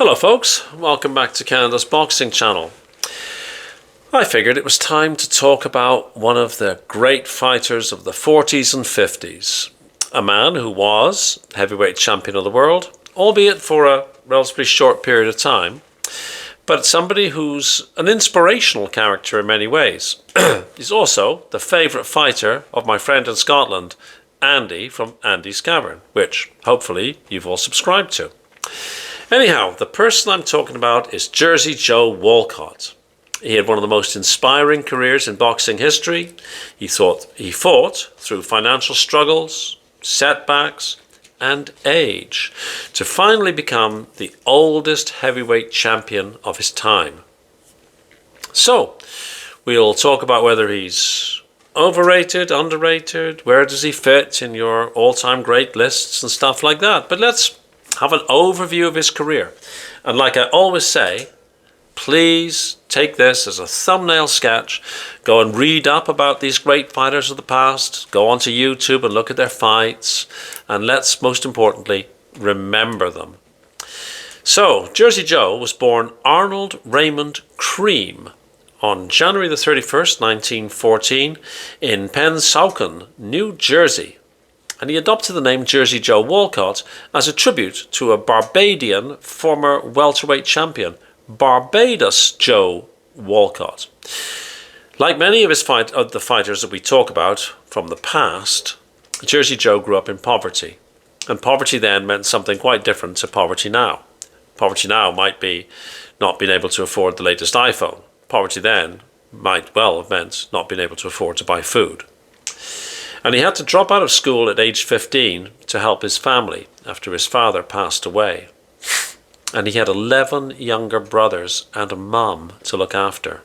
Hello folks, welcome back to Canada's Boxing Channel. I figured it was time to talk about one of the great fighters of the 40s and 50s. A man who was heavyweight champion of the world, albeit for a relatively short period of time, but somebody who's an inspirational character in many ways. He's also the favourite fighter of my friend in Scotland, Andy from Andy's Cavern, which hopefully you've all subscribed to. Anyhow, the person I'm talking about is Jersey Joe Walcott. He had one of the most inspiring careers in boxing history. He fought through financial struggles, setbacks, and age to finally become the oldest heavyweight champion of his time. So, we'll talk about whether he's overrated, underrated, where does he fit in your all-time great lists and stuff like that. But let's have an overview of his career. And like I always say, please take this as a thumbnail sketch. Go and read up about these great fighters of the past. Go onto YouTube and look at their fights. And let's, most importantly, remember them. So, Jersey Joe was born Arnold Raymond Cream on January the 31st, 1914 in Pensauken, New Jersey. And he adopted the name Jersey Joe Walcott as a tribute to a Barbadian former welterweight champion, Barbados Joe Walcott. Like many of the fighters that we talk about from the past, Jersey Joe grew up in poverty. And poverty then meant something quite different to poverty now. Poverty now might be not being able to afford the latest iPhone. Poverty then might well have meant not being able to afford to buy food. And he had to drop out of school at age 15 to help his family after his father passed away. And he had 11 younger brothers and a mum to look after.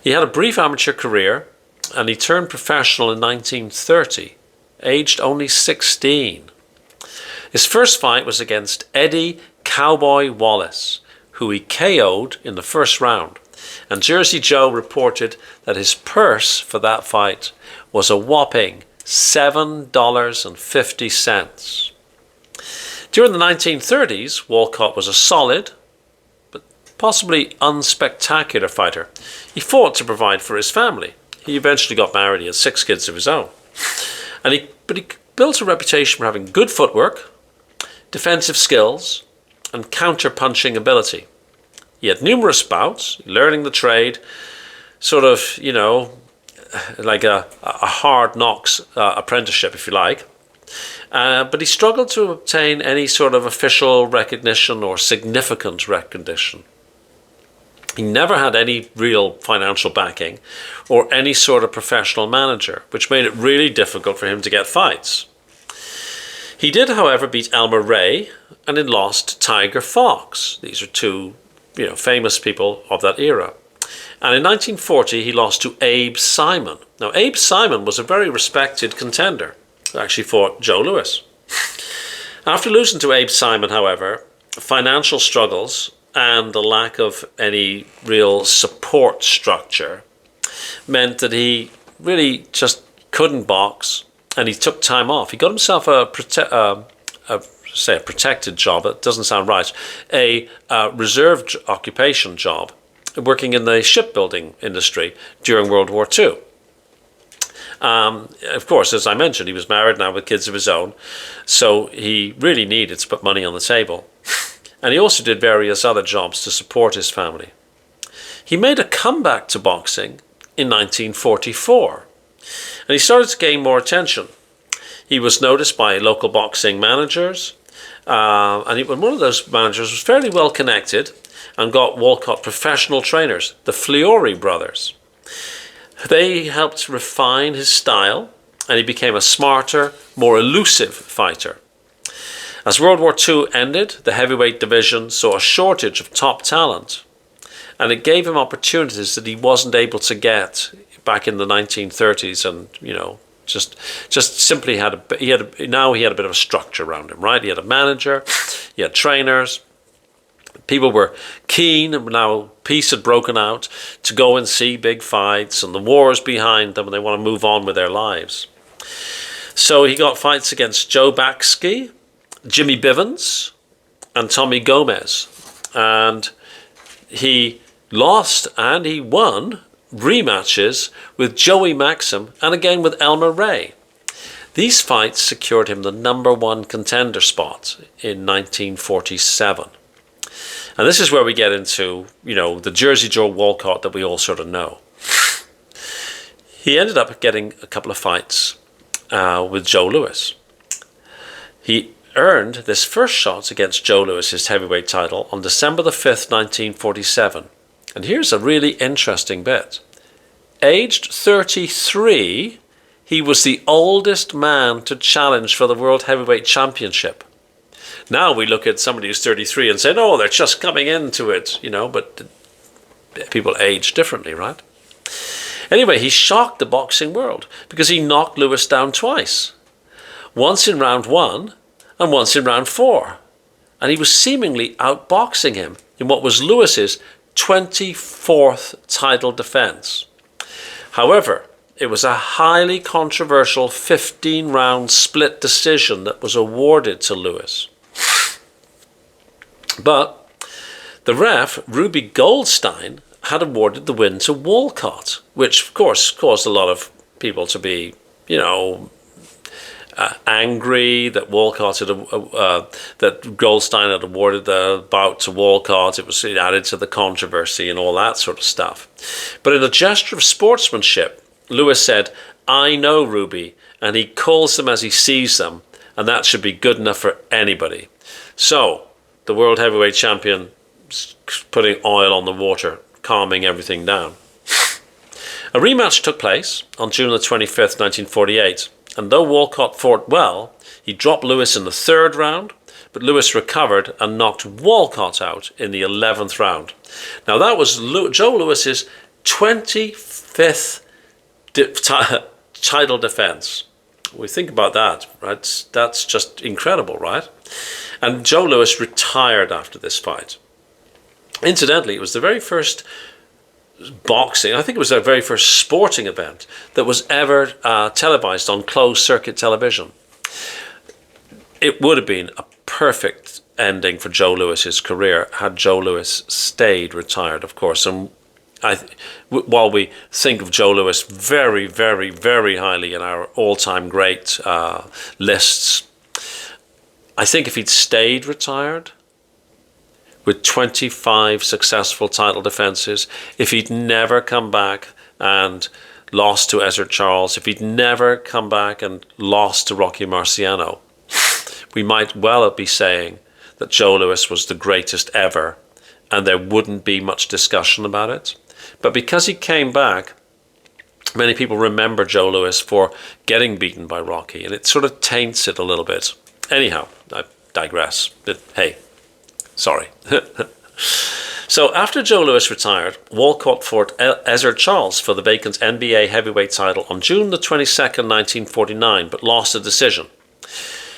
He had a brief amateur career and he turned professional in 1930, aged only 16. His first fight was against Eddie Cowboy Wallace, who he KO'd in the first round. And Jersey Joe reported that his purse for that fight was a whopping $7.50. During the 1930s, Walcott was a solid, but possibly unspectacular fighter. He fought to provide for his family. He eventually got married. He had 6 kids of his own. But he built a reputation for having good footwork, defensive skills, and counter-punching ability. He had numerous bouts, learning the trade, sort of, like a hard knocks apprenticeship, if you like. But he struggled to obtain any sort of official recognition or significant recognition. He never had any real financial backing or any sort of professional manager, which made it really difficult for him to get fights. He did, however, beat Elmer Ray and then lost Tiger Fox. These are two famous people of that era. And in 1940, he lost to Abe Simon. Now, Abe Simon was a very respected contender who actually fought Joe Louis. After losing to Abe Simon, however, financial struggles and the lack of any real support structure meant that he really just couldn't box, and he took time off. He got himself a protected job. It doesn't sound right. A reserved occupation job, working in the shipbuilding industry during World War II. Of course, as I mentioned, he was married now with kids of his own, so he really needed to put money on the table. And he also did various other jobs to support his family. He made a comeback to boxing in 1944, and he started to gain more attention. He was noticed by local boxing managers, and one of those managers was fairly well connected and got Walcott professional trainers, the Fiore brothers. They helped refine his style, and he became a smarter, more elusive fighter. As World War II ended, the heavyweight division saw a shortage of top talent, and it gave him opportunities that he wasn't able to get back in the 1930s, and just simply he had a bit of a structure around him, right? He had a manager, he had trainers. People were keen, and now peace had broken out, to go and see big fights, and the war is behind them, and they want to move on with their lives. So he got fights against Joe Baxkey, Jimmy Bivens, and Tommy Gomez. And he lost and he won rematches with Joey Maxim and again with Elmer Ray. These fights secured him the #1 contender spot in 1947. And this is where we get into, the Jersey Joe Walcott that we all sort of know. He ended up getting a couple of fights with Joe Louis. He earned this first shot against Joe Louis, his heavyweight title, on December the 5th, 1947. And here's a really interesting bit. Aged 33, he was the oldest man to challenge for the World Heavyweight Championship. Now we look at somebody who's 33 and say, no, they're just coming into it, but people age differently, right? Anyway, he shocked the boxing world because he knocked Louis down twice. Once in round 1 and once in round 4. And he was seemingly outboxing him in what was Louis's 24th title defense. However, it was a highly controversial 15-round split decision that was awarded to Louis. But the ref, Ruby Goldstein, had awarded the win to Walcott, which of course caused a lot of people to be, angry that Walcott had, that Goldstein had awarded the bout to Walcott. It was added to the controversy and all that sort of stuff. But in a gesture of sportsmanship, Louis said, "I know Ruby," and he calls them as he sees them, and that should be good enough for anybody. So the world heavyweight champion putting oil on the water, calming everything down. A rematch took place on June the 25th, 1948, and though Walcott fought well, he dropped Louis in the 3rd round, but Louis recovered and knocked Walcott out in the 11th round. Now that was Joe Louis's 25th title defense. We think about that, right? That's just incredible, right? And Joe Louis retired after this fight. Incidentally, it was the very first boxing, I think it was their very first sporting event that was ever televised on closed circuit television. It would have been a perfect ending for Joe Louis's career had Joe Louis stayed retired, of course. And while we think of Joe Louis very, very, very highly in our all-time great lists, I think if he'd stayed retired with 25 successful title defenses, if he'd never come back and lost to Ezzard Charles, if he'd never come back and lost to Rocky Marciano, we might well be saying that Joe Louis was the greatest ever, and there wouldn't be much discussion about it. But because he came back, many people remember Joe Louis for getting beaten by Rocky, and it sort of taints it a little bit. Anyhow, I digress. But hey, sorry. So after Joe Louis retired, Walcott fought Ezzard Charles for the vacant NBA heavyweight title on June the 22nd, 1949, but lost a decision.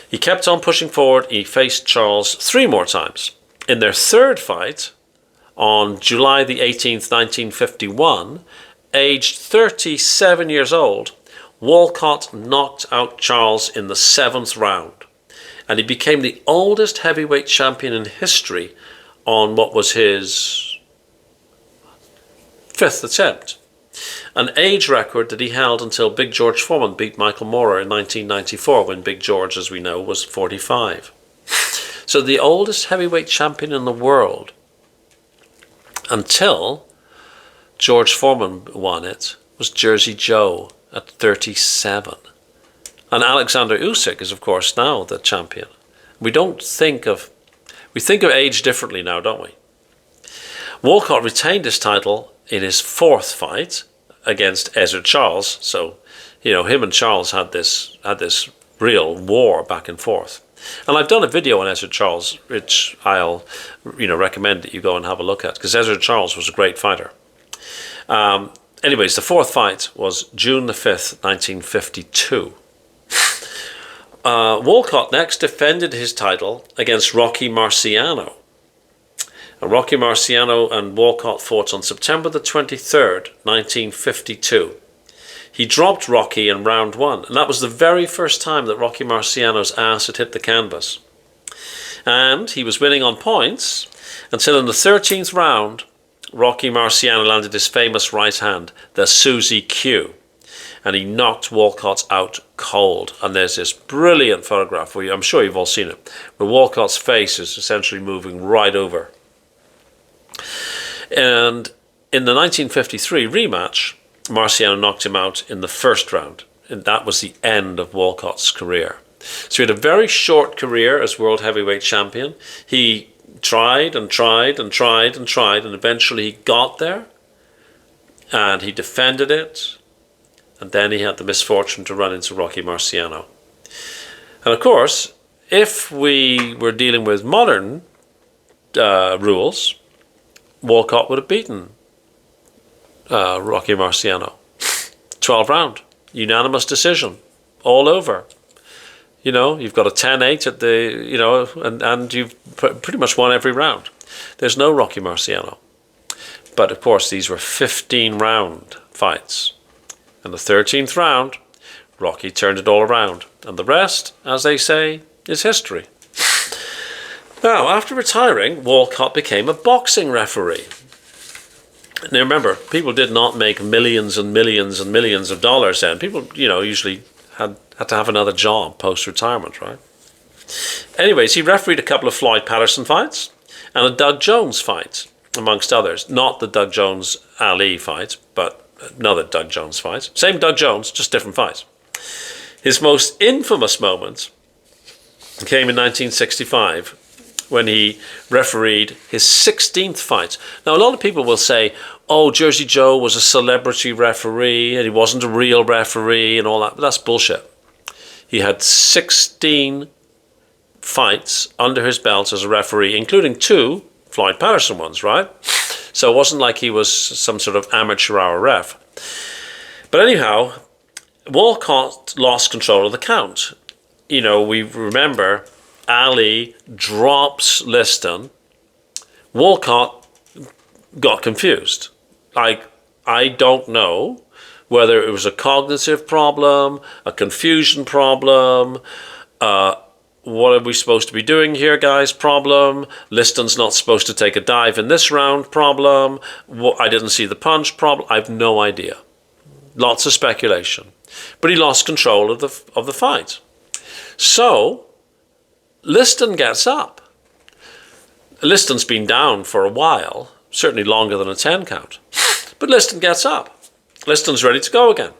He kept on pushing forward. He faced Charles 3 more times. In their 3rd fight, on July the 18th, 1951, aged 37 years old, Walcott knocked out Charles in the 7th round, and he became the oldest heavyweight champion in history on what was his 5th attempt, an age record that he held until Big George Foreman beat Michael Moorer in 1994, when Big George, as we know, was 45. So the oldest heavyweight champion in the world until George Foreman won it was Jersey Joe at 37. And Alexander Usyk is, of course, now the champion. We think of age differently now, don't we? Walcott retained his title in his 4th fight against Ezzard Charles. So, him and Charles had this real war back and forth. And I've done a video on Ezzard Charles, which I'll recommend that you go and have a look at, because Ezzard Charles was a great fighter. Anyways, the 4th fight was June the 5th, 1952. Walcott next defended his title against Rocky Marciano. And Rocky Marciano and Walcott fought on September the 23rd, 1952. He dropped Rocky in round 1, and that was the very first time that Rocky Marciano's ass had hit the canvas. And he was winning on points until in the 13th round, Rocky Marciano landed his famous right hand, the Susie Q. And he knocked Walcott out cold. And there's this brilliant photograph where I'm sure you've all seen it, where Walcott's face is essentially moving right over. And in the 1953 rematch, Marciano knocked him out in the first round. And that was the end of Walcott's career. So he had a very short career as world heavyweight champion. He tried and tried and tried and tried, and eventually he got there. And he defended it. And then he had the misfortune to run into Rocky Marciano. And of course, if we were dealing with modern rules, Walcott would have beaten Rocky Marciano. 12 round, unanimous decision, all over. You know, you've got a 10-8 at the, you know, and you've pretty much won every round. There's no Rocky Marciano. But of course, these were 15-round fights. In the 13th round, Rocky turned it all around. And the rest, as they say, is history. Now, after retiring, Walcott became a boxing referee. Now remember, people did not make millions and millions and millions of dollars then. People, you know, usually had to have another job post-retirement, right? Anyways, he refereed a couple of Floyd Patterson fights and a Doug Jones fight, amongst others. Not the Doug Jones-Ali fight, but another Doug Jones fight. Same Doug Jones, just different fight. His most infamous moment came in 1965 when he refereed his 16th fight. Now, a lot of people will say, oh, Jersey Joe was a celebrity referee and he wasn't a real referee and all that. But that's bullshit. He had 16 fights under his belt as a referee, including 2 Floyd Patterson ones, right? So it wasn't like he was some sort of amateur hour ref. But anyhow, Walcott lost control of the count. You know, we remember Ali drops Liston. Walcott got confused. Like, I don't know whether it was a cognitive problem, a confusion problem, what are we supposed to be doing here, guys? Problem. Liston's not supposed to take a dive in this round. Problem. I didn't see the punch. Problem. I have no idea. Lots of speculation. But he lost control of the fight. So, Liston gets up. Liston's been down for a while, certainly longer than a 10 count. But Liston gets up. Liston's ready to go again.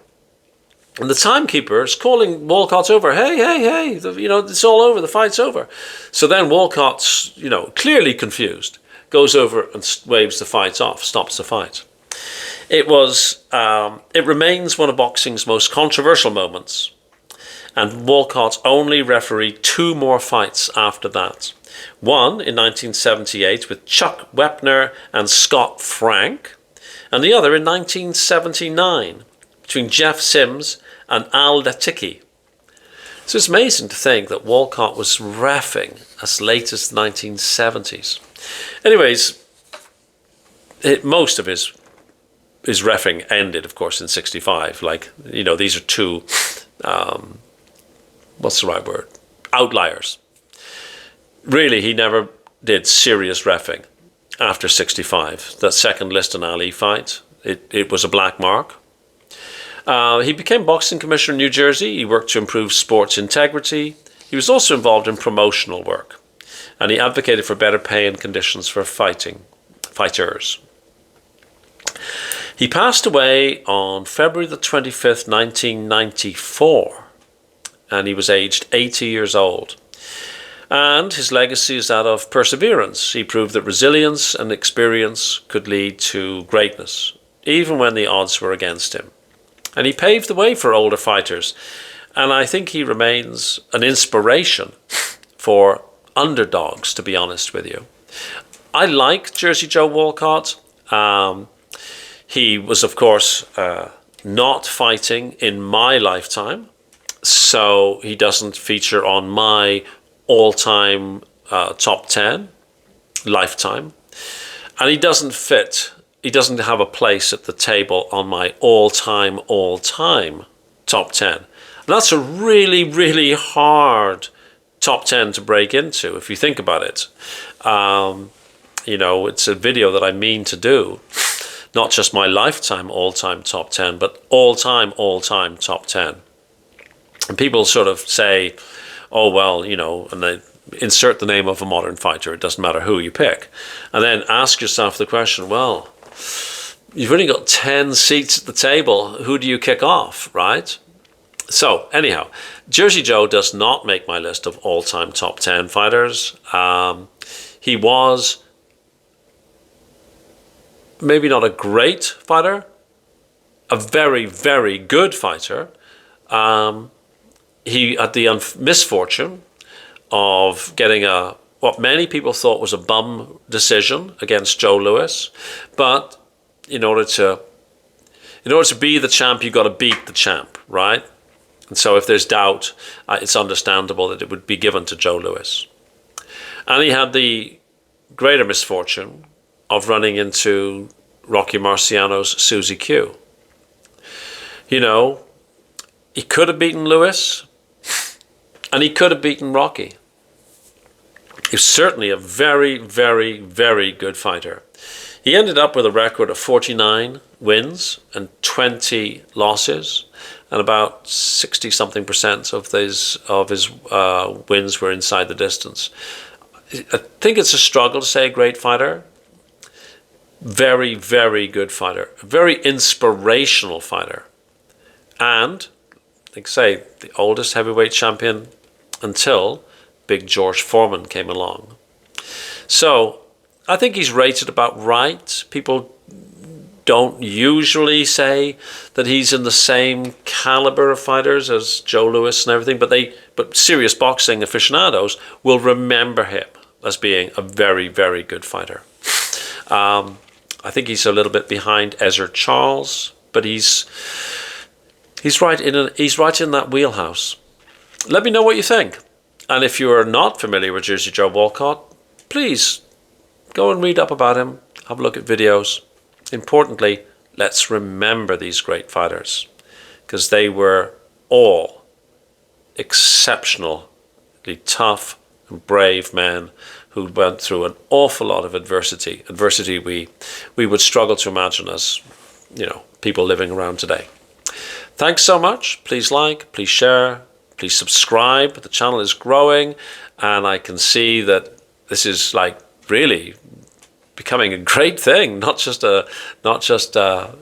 And the timekeeper is calling Walcott over. Hey, you know, it's all over. The fight's over. So then Walcott's, you know, clearly confused, goes over and waves the fight off, stops the fight. It remains one of boxing's most controversial moments. And Walcott only refereed 2 more fights after that. One in 1978 with Chuck Wepner and Scott Frank, and the other in 1979 between Jeff Sims and Al Leticki. So it's amazing to think that Walcott was reffing as late as the 1970s. Anyways, most of his reffing ended, of course, in 65. Like, you know, these are 2, what's the right word? Outliers. Really, he never did serious reffing after 65. That second Liston Ali fight, it was a black mark. He became boxing commissioner in New Jersey. He worked to improve sports integrity. He was also involved in promotional work. And he advocated for better pay and conditions for fighters. He passed away on February the 25th, 1994. And he was aged 80 years old. And his legacy is that of perseverance. He proved that resilience and experience could lead to greatness, even when the odds were against him. And he paved the way for older fighters. And I think he remains an inspiration for underdogs, to be honest with you. I like Jersey Joe Walcott. He was, of course, not fighting in my lifetime. So he doesn't feature on my all-time top 10 lifetime. And he doesn't have a place at the table on my all-time top 10. And that's a really, really hard top 10 to break into, if you think about it. You know, it's a video that I mean to do. Not just my lifetime all-time top 10, but all-time top 10. And people sort of say, oh, well, you know, and they insert the name of a modern fighter. It doesn't matter who you pick. And then ask yourself the question, well, you've only got 10 seats at the table. Who do you kick off, right? So, anyhow, Jersey Joe does not make my list of all-time top 10 fighters. He was maybe not a great fighter, a very, very good fighter. He had the misfortune of getting what many people thought was a bum decision against Joe Louis, but in order to be the champ, you got to beat the champ, right? And so if there's doubt, it's understandable that it would be given to Joe Louis. And he had the greater misfortune of running into Rocky Marciano's Susie Q. You know, he could have beaten Louis, and he could have beaten Rocky. He was certainly a very, very, very good fighter. He ended up with a record of 49 wins and 20 losses, and about 60-something% of his wins were inside the distance. I think it's a struggle to say a great fighter. Very, very good fighter. A very inspirational fighter. And, like I say, the oldest heavyweight champion until Big George Foreman came along. So, I think he's rated about right. People don't usually say that he's in the same caliber of fighters as Joe Louis and everything, but serious boxing aficionados will remember him as being a very, very good fighter. I think he's a little bit behind Ezzard Charles, but he's right in that wheelhouse. Let me know what you think. And if you are not familiar with Jersey Joe Walcott, please go and read up about him, have a look at videos. Importantly, let's remember these great fighters, because they were all exceptionally tough and brave men who went through an awful lot of adversity we would struggle to imagine as, you know, people living around today. Thanks so much. Please like, please share, please subscribe. The channel is growing, and I can see that this is like really becoming a great thing, not just a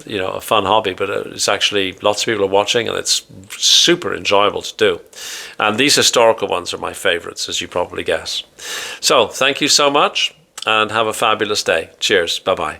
you know, a fun hobby, but it's actually lots of people are watching, and it's super enjoyable to do. And these historical ones are my favorites, as you probably guess. So thank you so much, and have a fabulous day. Cheers. Bye-bye.